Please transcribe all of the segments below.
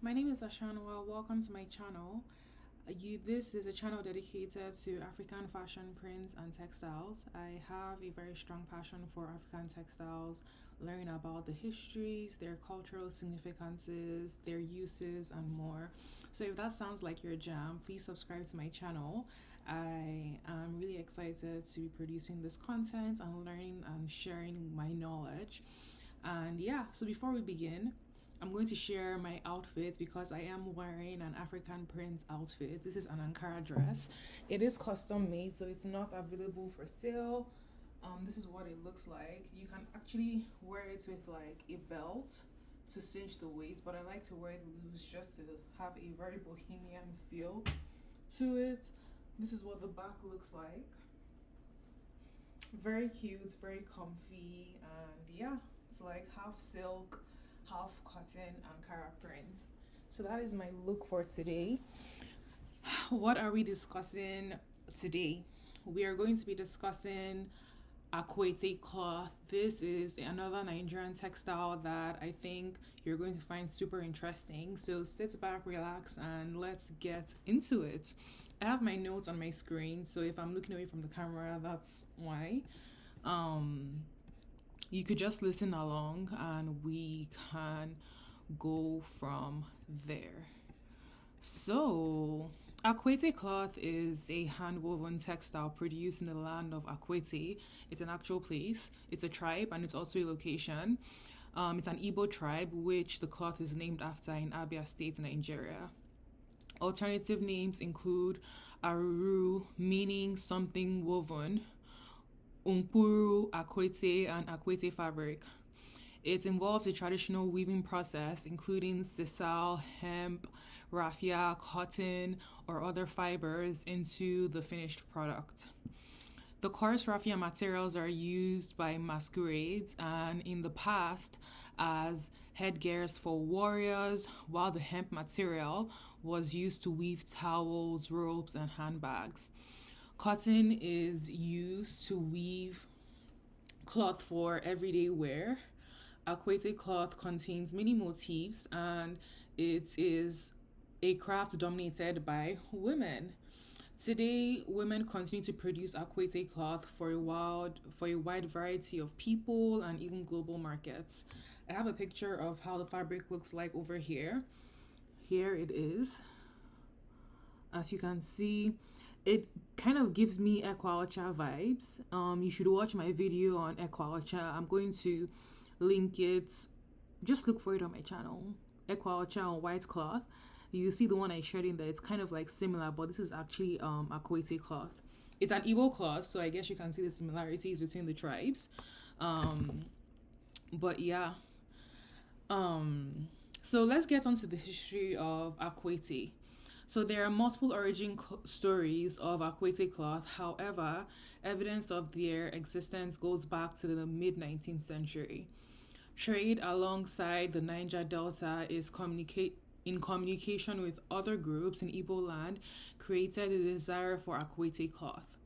My name is Ashanwa. Welcome to my channel. This is a channel dedicated to African fashion, prints, and textiles. I have a very strong passion for African textiles, learning about the histories, their cultural significances, their uses, and more. So if that sounds like your jam, please subscribe to my channel. I am really excited to be producing this content and learning and sharing my knowledge. And yeah, so before we begin, I'm going to share my outfit because I am wearing an African print outfit. This is an ankara dress. It is custom made, so it's not available for sale. This is what it looks like. You can actually wear it with like a belt to cinch the waist, but I like to wear it loose just to have a very bohemian feel to it. This is what the back looks like. Very cute, very comfy, and yeah, it's like half silk, half cotton, ankara print. So that is my look for today. What are we discussing today? We are going to be discussing Akwete Cloth. This is another Nigerian textile that I think you're going to find super interesting. So sit back, relax, and let's get into it. I have my notes on my screen, so if I'm looking away from the camera, that's why. Um, you could just listen along and we can go from there. So, Akwete cloth is a hand-woven textile produced in the land of Akwete. It's an actual place, it's a tribe, and it's also a location. It's an Igbo tribe, which the cloth is named after in Abia State, Nigeria. Alternative names include Aruru, meaning something woven, Umpuru, Akwete, and Akwete fabric. It involves a traditional weaving process, including sisal, hemp, raffia, cotton, or other fibers into the finished product. The coarse raffia materials are used by masquerades and in the past as headgears for warriors, while the hemp material was used to weave towels, ropes, and handbags. Cotton is used to weave cloth for everyday wear. Akwete cloth contains many motifs and it is a craft dominated by women. Today, women continue to produce Akwete cloth for a wide variety of people and even global markets. I have a picture of how the fabric looks like over here. Here it is. As you can see, it kind of gives me Equalcha vibes. You should watch my video on Equalcha. I'm going to link it. Just look for it on my channel. Equalcha on white cloth. You see the one I shared in there. It's kind of like similar, but this is actually Akwete cloth. It's an Igbo cloth, so I guess you can see the similarities between the tribes. But yeah. So let's get on to the history of Akwete. So there are multiple origin stories of Akwete cloth. However, evidence of their existence goes back to the mid 19th century. Trade alongside the Niger Delta is in communication with other groups in Igbo land created a desire for Akwete cloth.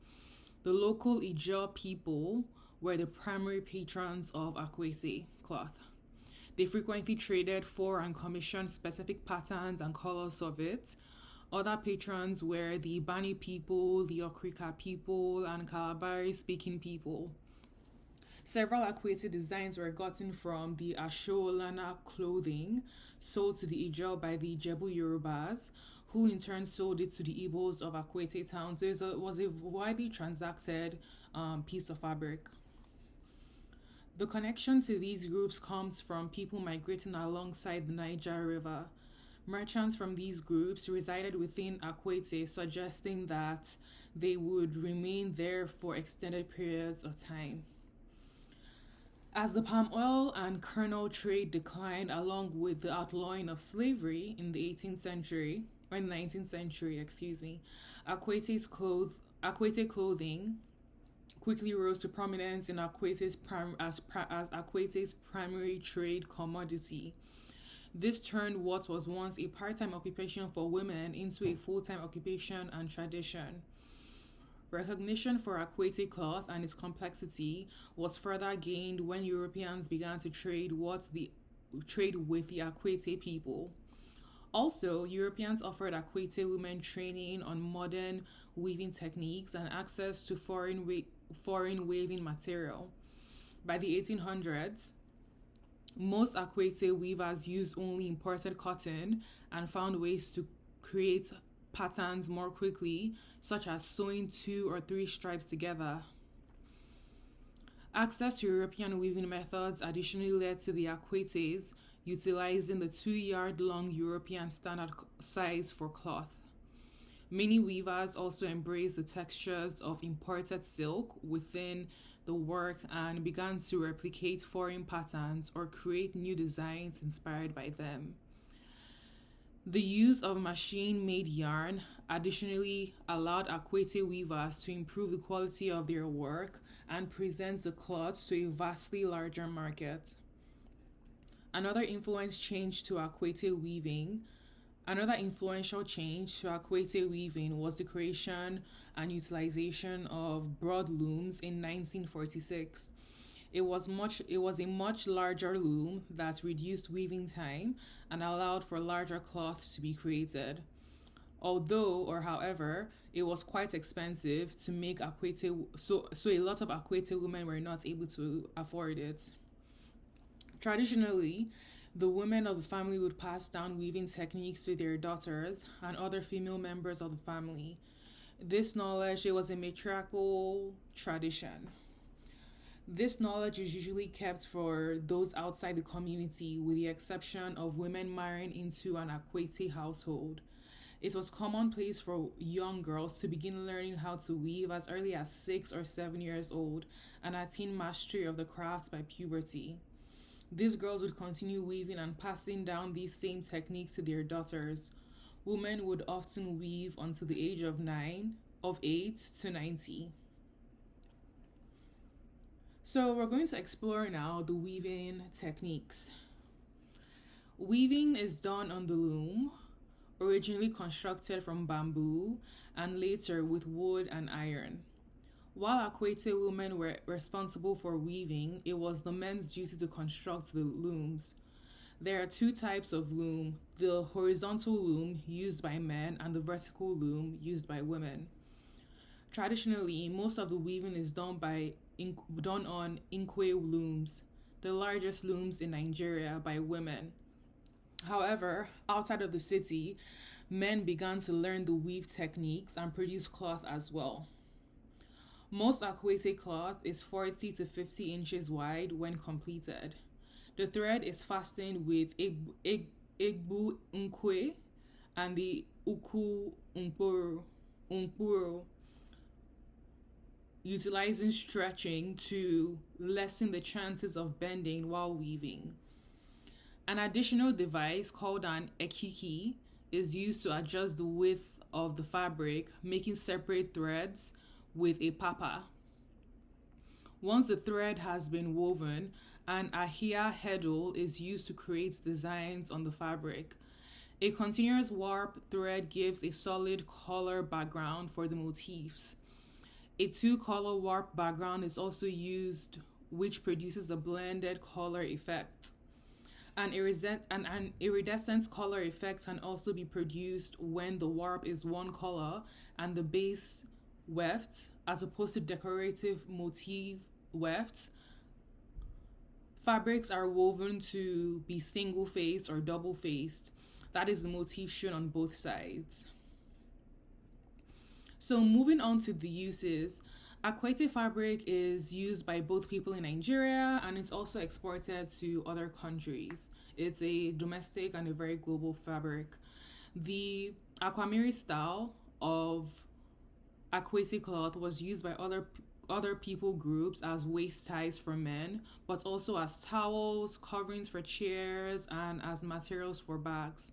The local Ijaw people were the primary patrons of Akwete cloth. They frequently traded for and commissioned specific patterns and colors of it. Other patrons were the Bani people, the Okrika people, and Kalabari speaking people. Several Akwete designs were gotten from the Asholana clothing sold to the Ijaw by the Ijebu Yorubas, who in turn sold it to the Igbos of Akwete town. So it was a widely transacted piece of fabric. The connection to these groups comes from people migrating alongside the Niger River. Merchants from these groups resided within Akwete, suggesting that they would remain there for extended periods of time. As the palm oil and kernel trade declined along with the outlawing of slavery in the 18th century, or in the 19th century, Akwete clothing quickly rose to prominence in Akwete's as Akwete's primary trade commodity. This turned what was once a part-time occupation for women into a full-time occupation and tradition. Recognition for Akwete cloth and its complexity was further gained when Europeans began to trade with the Akwete people. Also, Europeans offered Akwete women training on modern weaving techniques and access to foreign weaving material. By the 1800s, most Akwete weavers used only imported cotton and found ways to create patterns more quickly, such as sewing 2 or 3 stripes together. Access to European weaving methods additionally led to the Akwetes utilizing the 2-yard long European standard size for cloth. Many weavers also embraced the textures of imported silk within the work and began to replicate foreign patterns or create new designs inspired by them. The use of machine-made yarn additionally allowed Akwete weavers to improve the quality of their work and present the cloths to a vastly larger market. Another influential change to Akwete weaving was the creation and utilization of broad looms in 1946. It was a much larger loom that reduced weaving time and allowed for larger cloths to be created. However, it was quite expensive to make Akwete, so a lot of Akwete women were not able to afford it. Traditionally, the women of the family would pass down weaving techniques to their daughters and other female members of the family. This knowledge, it was a matriarchal tradition. This knowledge is usually kept for those outside the community, with the exception of women marrying into an Akwete household. It was commonplace for young girls to begin learning how to weave as early as 6 or 7 years old and attain mastery of the craft by puberty. These girls would continue weaving and passing down these same techniques to their daughters. Women would often weave until the age of 8 to 90. So we're going to explore now the weaving techniques. Weaving is done on the loom, originally constructed from bamboo and later with wood and iron. While Akwete women were responsible for weaving, it was the men's duty to construct the looms. There are 2 types of loom: the horizontal loom used by men and the vertical loom used by women. Traditionally, most of the weaving is done on inkwe looms, the largest looms in Nigeria, by women. However, outside of the city, men began to learn the weave techniques and produce cloth as well. Most Akwete cloth is 40 to 50 inches wide when completed. The thread is fastened with egbu nkwe and the uku umpuru, utilizing stretching to lessen the chances of bending while weaving. An additional device called an ekiki is used to adjust the width of the fabric, making separate threads with a papa. Once the thread has been woven, an ahia heddle is used to create designs on the fabric. A continuous warp thread gives a solid color background for the motifs. A 2-color warp background is also used, which produces a blended color effect. An iridescent color effect can also be produced when the warp is one color and the base weft, as opposed to decorative motif weft. Fabrics are woven to be single-faced or double-faced. That is the motif shown on both sides. So moving on to the uses, Akwete fabric is used by both people in Nigeria and it's also exported to other countries. It's a domestic and a very global fabric. The Akwamiri style of Akwete cloth was used by other people groups as waist ties for men, but also as towels, coverings for chairs, and as materials for bags.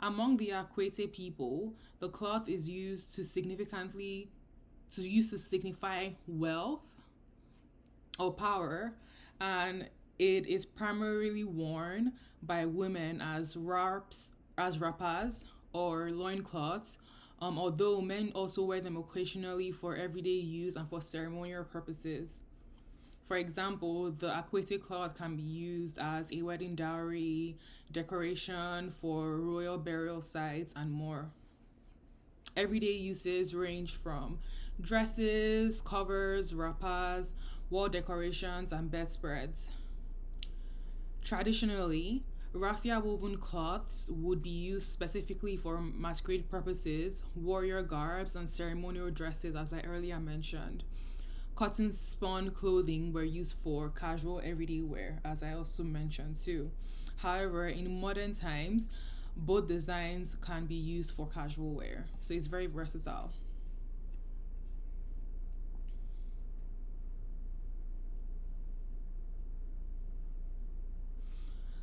Among the Akwete people, the cloth is used to signify wealth or power, and it is primarily worn by women as wrappers or loincloths, although men also wear them occasionally for everyday use and for ceremonial purposes. For example, the Akwete cloth can be used as a wedding dowry, decoration for royal burial sites, and more. Everyday uses range from dresses, covers, wrappers, wall decorations, and bedspreads. Traditionally, raffia woven cloths would be used specifically for masquerade purposes, warrior garbs, and ceremonial dresses, as I earlier mentioned. Cotton spun clothing were used for casual everyday wear, as I also mentioned too. However, in modern times, both designs can be used for casual wear, so it's very versatile.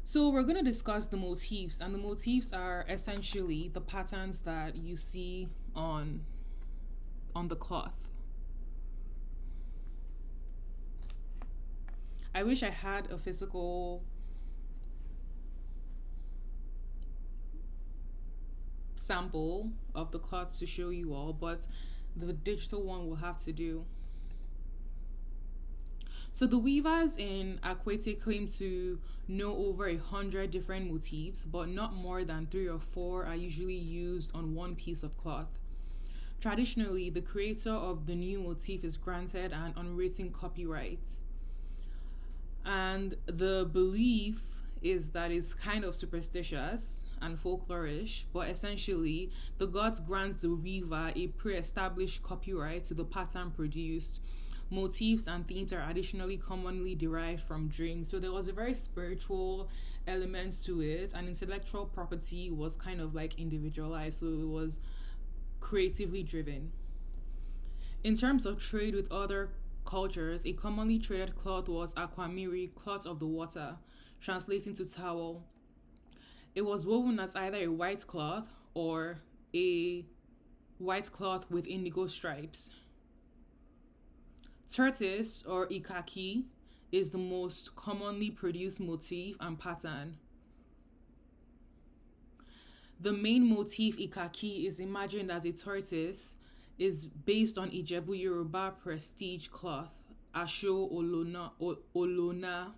So we're going to discuss the motifs, and the motifs are essentially the patterns that you see on the cloth. I wish I had a physical sample of the cloth to show you all, but the digital one will have to do. So the weavers in Akwete claim to know over 100 different motifs, but not more than 3 or 4 are usually used on one piece of cloth. Traditionally, the creator of the new motif is granted an unwritten copyright. And the belief is that it's kind of superstitious and folklorish, but essentially, the gods grant the weaver a pre-established copyright to the pattern produced. Motifs and themes are additionally commonly derived from dreams. So there was a very spiritual element to it, and intellectual property was kind of like individualized, so it was creatively driven. In terms of trade with other cultures, a commonly traded cloth was aquamiri, cloth of the water, translating to towel. It was woven as either a white cloth or a white cloth with indigo stripes. Tortoise or ikaki is the most commonly produced motif and pattern. The main motif ikaki is imagined as a tortoise is based on Ijebu Yoruba prestige cloth, Asho Olona.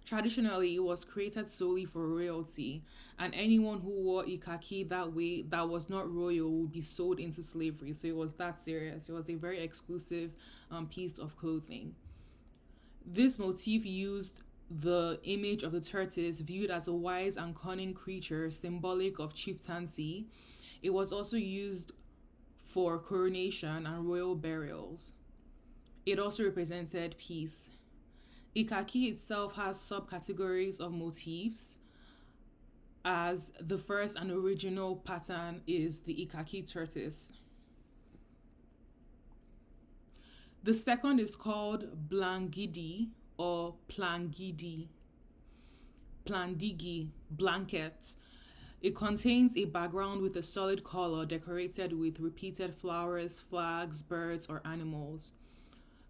Traditionally, it was created solely for royalty, and anyone who wore ikaki that way that was not royal would be sold into slavery. So it was that serious. It was a very exclusive piece of clothing. This motif used the image of the tortoise viewed as a wise and cunning creature symbolic of chieftaincy. It was also used for coronation and royal burials. It also represented peace. Ikaki itself has subcategories of motifs, as the first and original pattern is the Ikaki tortoise. The second is called Blangidi or Plangidi. Plandigi, blanket. It contains a background with a solid color decorated with repeated flowers, flags, birds, or animals.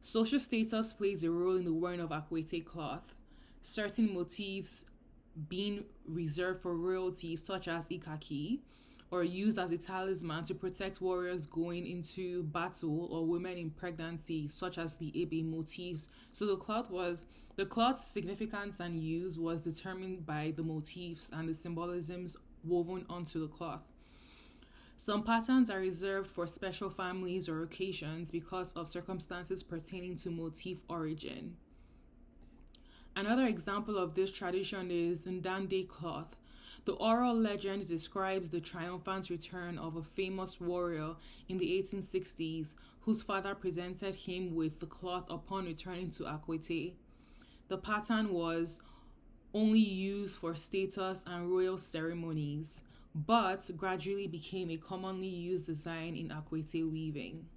Social status plays a role in the wearing of Akwete cloth. Certain motifs being reserved for royalty, such as ikaki, or used as a talisman to protect warriors going into battle or women in pregnancy, such as the Ebe motifs. So the cloth's significance and use was determined by the motifs and the symbolisms woven onto the cloth. Some patterns are reserved for special families or occasions because of circumstances pertaining to motif origin. Another example of this tradition is Ndande cloth. The oral legend describes the triumphant return of a famous warrior in the 1860s whose father presented him with the cloth upon returning to Akwete. The pattern was only used for status and royal ceremonies, but gradually became a commonly used design in Akwete weaving.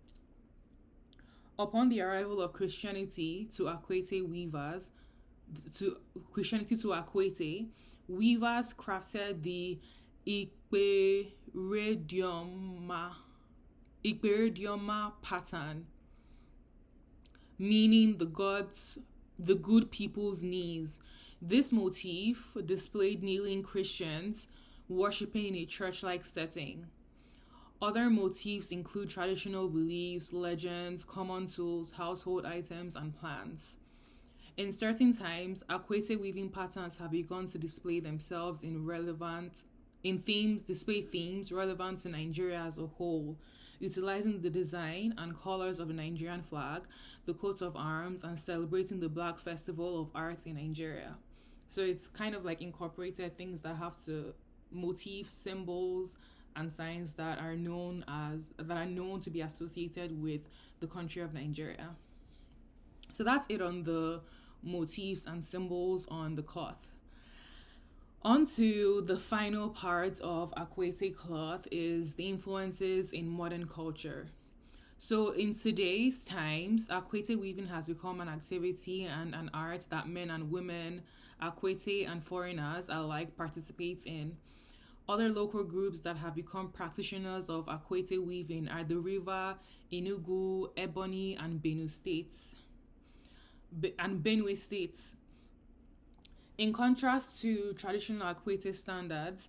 Upon the arrival of Christianity to Akwete, weavers crafted the Ikperedioma pattern, meaning the good people's knees. This motif displayed kneeling Christians worshipping in a church-like setting. Other motifs include traditional beliefs, legends, common tools, household items, and plants. In certain times, Akwete weaving patterns have begun to display themselves display themes relevant to Nigeria as a whole, utilizing the design and colors of the Nigerian flag, the coat of arms, and celebrating the Black Festival of Arts in Nigeria. So it's kind of like incorporated things that have to motifs, symbols, and signs that are known to be associated with the country of Nigeria. So that's it on the motifs and symbols on the cloth. On to the final part of Akwete cloth is the influences in modern culture. So in today's times, Akwete weaving has become an activity and an art that men and women, Akwete and foreigners alike participate in. Other local groups that have become practitioners of Akwete weaving are the River, Enugu, Ebonyi, and Benue states. In contrast to traditional Akwete standards,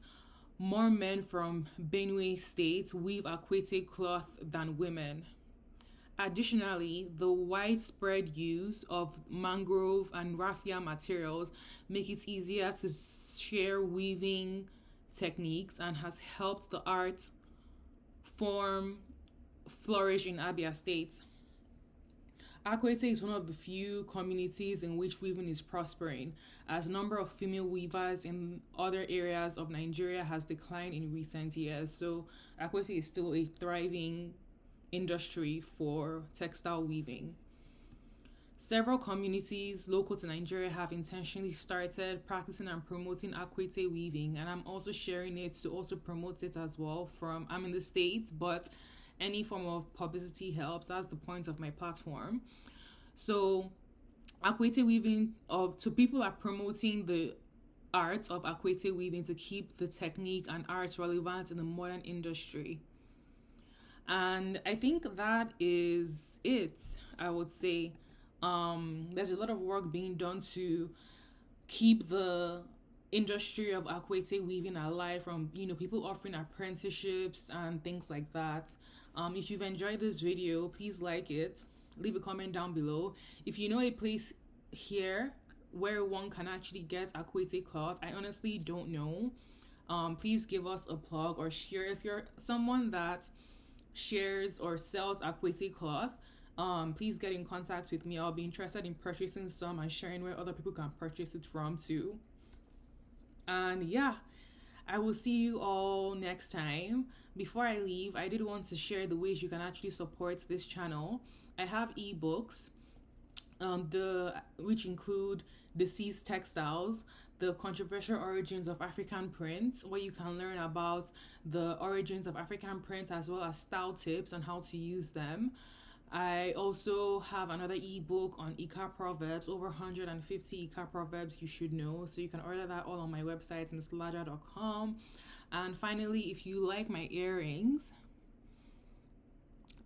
more men from Benue State weave Akwete cloth than women. Additionally, the widespread use of mangrove and raffia materials make it easier to share weaving techniques and has helped the art form flourish in Abia State. Akwete is one of the few communities in which weaving is prospering, as the number of female weavers in other areas of Nigeria has declined in recent years. So Akwete is still a thriving industry for textile weaving. Several communities local to Nigeria have intentionally started practicing and promoting Akwete weaving, and I'm also sharing it to also promote it as well. I'm in the States, but any form of publicity helps. That's the point of my platform. So Akwete weaving, so people are promoting the art of Akwete weaving to keep the technique and art relevant in the modern industry. And I think that is it, I would say. There's a lot of work being done to keep the industry of Akwete weaving alive, from people offering apprenticeships and things like that. If you've enjoyed this video, please like it, leave a comment down below. If you know a place here where one can actually get Akwete cloth, I honestly don't know. Please give us a plug or share. If you're someone that shares or sells Akwete cloth, please get in contact with me. I'll be interested in purchasing some and sharing where other people can purchase it from too. And yeah, I will see you all next time. Before I leave, I did want to share the ways you can actually support this channel. I have ebooks, which include Deceased Textiles, the controversial origins of African print, where you can learn about the origins of African print as well as style tips on how to use them. I also have another ebook on Ika proverbs, over 150 Ika proverbs you should know. So you can order that all on my website, LAJA.com. And finally, if you like my earrings,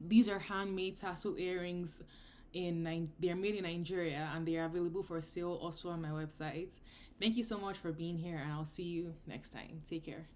these are handmade tassel earrings. They're made in Nigeria and they are available for sale also on my website. Thank you so much for being here, and I'll see you next time. Take care.